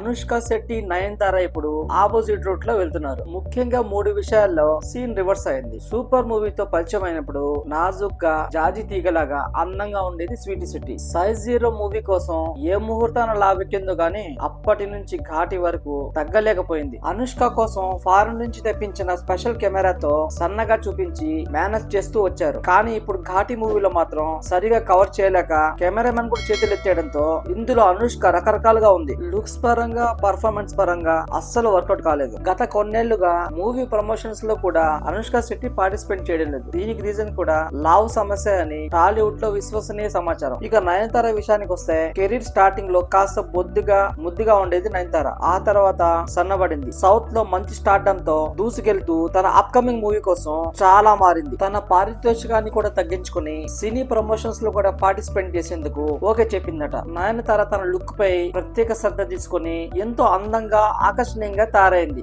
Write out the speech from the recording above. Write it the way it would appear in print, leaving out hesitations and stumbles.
అనుష్క శెట్టి నయనతార ఇప్పుడు opposite route లో వెళ్తున్నారు. ముఖ్యంగా 3 విషయాల్లో సీన్ రివర్స్ అయింది. సూపర్ మూవీతో పరిచయం అయినప్పుడు నాజుక్ గా జాజి తీగలాగా అందంగా ఉండేది స్వీటీ శెట్టి. సైజ్ 0 మూవీ కోసం ఏ ముహూర్తాన లావెక్కిందో గానీ అప్పటి నుంచి ఘాటి వరకు తగ్గలేకపోయింది. అనుష్క కోసం ఫారెన్ నుంచి తెప్పించిన స్పెషల్ కెమెరాతో సన్నగా చూపించి మేనేజ్ చేస్తూ వచ్చారు. కానీ ఇప్పుడు ఘాటి మూవీలో మాత్రం సరిగా కవర్ చేయలేక కెమెరామెన్ కూడా చేతులెత్తేయడంతో ఇందులో అనుష్క రకరకాలుగా ఉంది. లుక్స్ పరంగా పర్ఫార్మెన్స్ పరంగా అస్సలు వర్కౌట్ కాలేదు. గత కొన్నేళ్లుగా మూవీ ప్రమోషన్స్ లో కూడా అనుష్క శెట్టి పార్టిసిపేట్ చేయడం లేదు. దీనికి రీజన్ కూడా లావ్ సమస్య అని టాలీవుడ్ లో విశ్వసనీయ సమాచారం. ఇక నయనతార విషయానికి వస్తే కెరీర్ స్టార్టింగ్ లో కాస్త ముద్దుగా ఉండేది నయనతార. ఆ తర్వాత సన్నబడింది. సౌత్ లో మంచి స్టార్డమ్ తో దూసుకెళ్తూ తన అప్కమింగ్ మూవీ కోసం చాలా మారింది. తన పారితోషికాన్ని కూడా తగ్గించుకుని సినీ ప్రమోషన్స్ లో కూడా పార్టిసిపేట్ చేసేందుకు ఓకే చెప్పిందట. నయనతార తన లుక్ పై ప్రత్యేక శ్రద్ధ తీసుకుని ఎంతో అందంగా ఆకర్షణీయంగా తయారైంది.